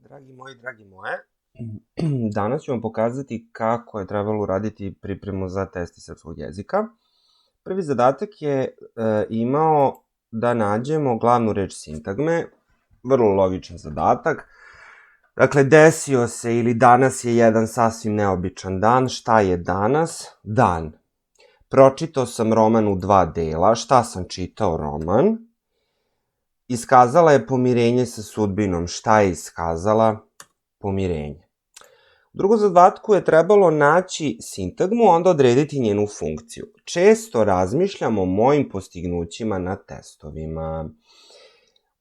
Dragi moji, dragi moje, danas ću vam pokazati kako je trebalo uraditi pripremu za test iz srpskog jezika. Prvi zadatak je imao da nađemo glavnu reč sintagme, vrlo logičan zadatak. Dakle, desio se ili danas je jedan sasvim neobičan dan. Šta je danas? Dan. Pročitao sam roman u 2 dela. Šta sam čitao? Roman. Iskazala je pomirenje sa sudbinom. Šta je iskazala? Pomirenje. U drugom zadatku je trebalo naći sintagmu, onda odrediti njenu funkciju. Često razmišljam o mojim postignućima na testovima.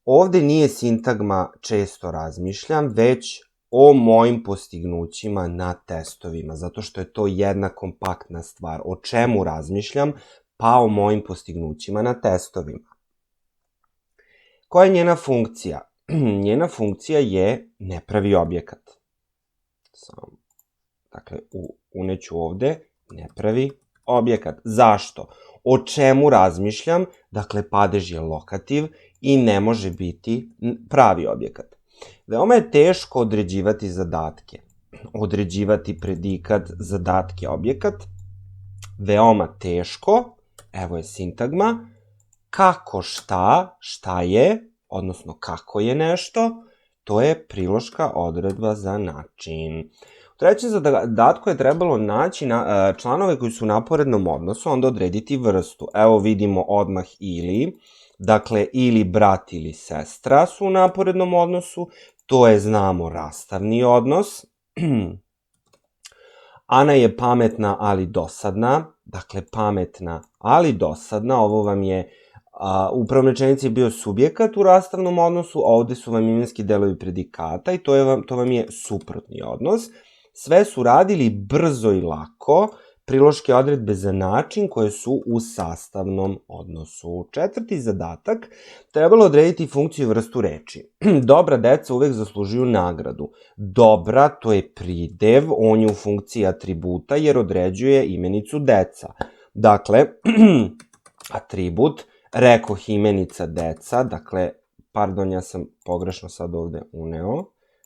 Ovde nije sintagma često razmišljam, već o mojim postignućima na testovima, zato što je to jedna kompaktna stvar. O čemu razmišljam? Pa o mojim postignućima na testovima. Koja je njena funkcija? Njena funkcija je nepravi objekat. Dakle, uneću ovde nepravi objekat. Zašto? O čemu razmišljam? Dakle, padež je lokativ i ne može biti pravi objekat. Veoma je teško određivati zadatke. Određivati predikat, zadatke, objekat. Veoma teško. Evo je sintagma. Kako šta je, odnosno kako je nešto, to je priloška odredba za način. U trećem zadatku je trebalo naći članove koji su u naporednom odnosu, onda odrediti vrstu. Evo vidimo odmah ili, dakle ili brat ili sestra su u naporednom odnosu, to je znamo rastavni odnos. Ana je pametna ali dosadna, dakle pametna ali dosadna, ovo vam je u prvom rečenici je bio subjekat u rastavnom odnosu, a ovde su vam imenski delovi predikata i to vam je suprotni odnos. Sve su radili brzo i lako, priloške odredbe za način koje su u sastavnom odnosu. Četvrti zadatak, trebalo odrediti funkciju i vrstu reči. Dobra deca uvek zaslužuju nagradu. Dobra, to je pridev, on je u funkciji atributa jer određuje imenicu deca. Dakle, atribut, rekoh imenica deca, dakle, pardon, ja sam pogrešno sad ovde uneo,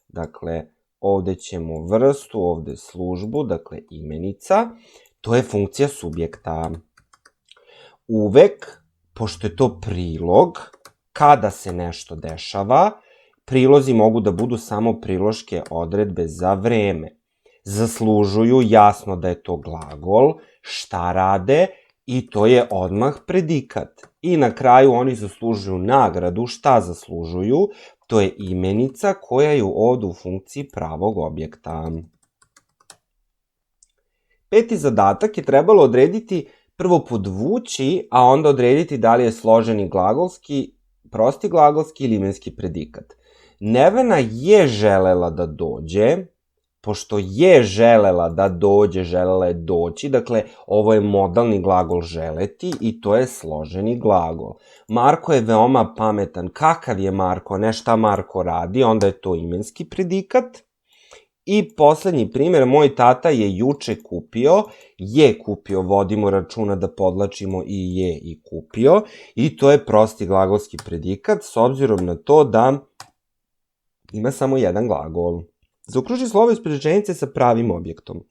dakle, ovde ćemo vrstu, ovde službu, dakle, imenica, to je funkcija subjekta. Uvek, pošto je to prilog, kada se nešto dešava, prilozi mogu da budu samo priloške odredbe za vreme. Zaslužuju, jasno da je to glagol, šta rade, i to je odmah predikat. I na kraju oni zaslužuju nagradu. Šta zaslužuju? To je imenica koja je ovde u funkciji pravog objekta. Peti zadatak je trebalo odrediti, prvo podvući, a onda odrediti da li je složeni glagolski, prosti glagolski ili imenski predikat. Nevena je želela da dođe. Pošto je želela da dođe, želela je doći, dakle, ovo je modalni glagol želeti i to je složeni glagol. Marko je veoma pametan. Kakav je Marko? Ne šta Marko radi, onda je to imenski predikat. I poslednji primjer, moj tata je juče kupio, vodimo računa da podlačimo i je i kupio, i to je prosti glagolski predikat, s obzirom na to da ima samo jedan glagol. Zaokruži slovo ispred rečenice sa pravim objektom.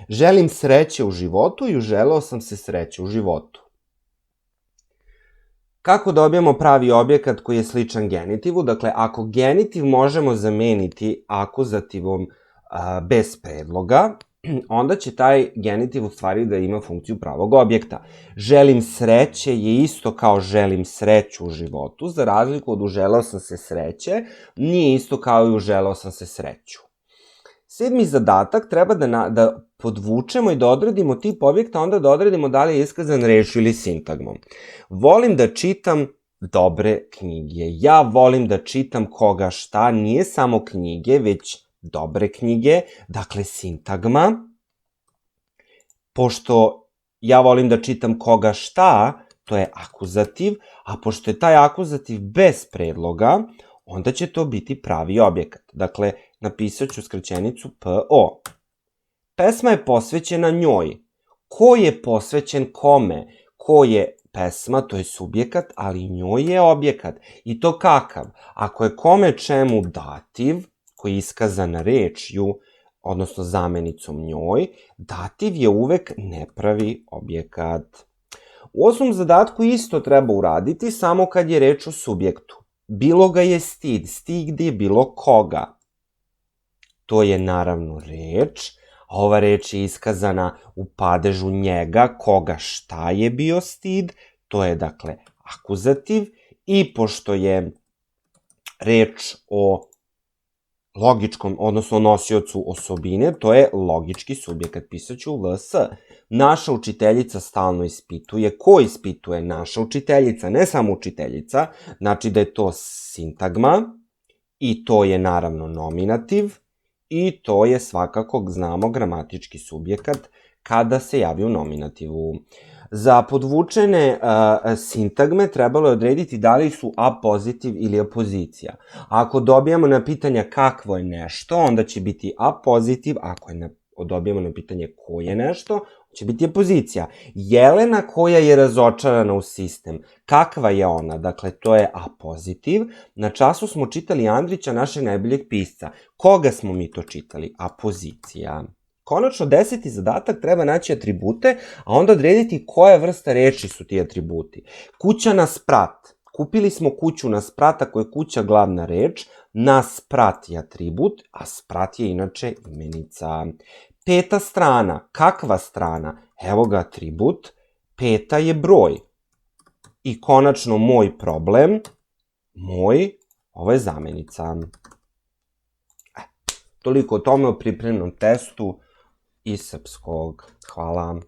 Želim sreće u životu i uželeo sam se sreće u životu. Kako dobijemo pravi objekat koji je sličan genitivu? Dakle, ako genitiv možemo zameniti akuzativom bez predloga, onda će taj genitiv u stvari da ima funkciju pravog objekta. Želim sreće je isto kao želim sreću u životu, za razliku od uželeo sam se sreće, nije isto kao i uželeo sam se sreću. Sedmi zadatak treba da podvučemo i da odredimo tip objekta, onda da odredimo da li je iskazan rečju ili sintagmom. Volim da čitam dobre knjige. Ja volim da čitam koga šta, nije samo knjige, već dobre knjige, dakle sintagma. Pošto ja volim da čitam koga šta, to je akuzativ, a pošto je taj akuzativ bez predloga, onda će to biti pravi objekat. Dakle, napisat ću skraćenicu PO. Pesma je posvećena njoj. Ko je posvećen kome? Ko je pesma, to je subjekat, ali njoj je objekat. I to kakav? Ako je kome čemu dativ, koji je iskazan rečju, odnosno zamenicom njoj, dativ je uvek nepravi objekat. U 8. zadatku isto treba uraditi, samo kad je reč o subjektu. Bilo ga je stid, stid je bilo koga. To je naravno reč, a ova reč je iskazana u padežu njega, koga, šta je bio stid, to je dakle akuzativ, i pošto je reč o logičkom, odnosno nosiocu osobine, to je logički subjekat. Pisaću LS. Naša učiteljica stalno ispituje. Ko ispituje? Naša učiteljica, ne samo učiteljica, znači da je to sintagma, i to je naravno nominativ, i to je svakako, znamo, gramatički subjekat kada se javi u nominativu. Za podvučene sintagme trebalo je odrediti da li su apozitiv ili apozicija. Ako dobijamo na pitanja kakvo je nešto, onda će biti apozitiv, ako dobijamo na pitanje ko je nešto, će biti apozicija. Jelena koja je razočarana u sistem, kakva je ona? Dakle, to je apozitiv. Na času smo čitali Andrića, našeg najboljeg pisca. Koga smo mi to čitali? Apozicija. Konačno, 10. zadatak treba naći atribute, a onda odrediti koja vrsta reči su ti atributi. Kuća na sprat. Kupili smo kuću na sprat, ako je kuća glavna reč, na sprat je atribut, a sprat je inače imenica. 5. strana. Kakva strana? Evo ga atribut. 5 je broj. I konačno moj problem. Moj, ovo je zamenica. Toliko o tome, o pripremnom testu iz srpskog. Hvala.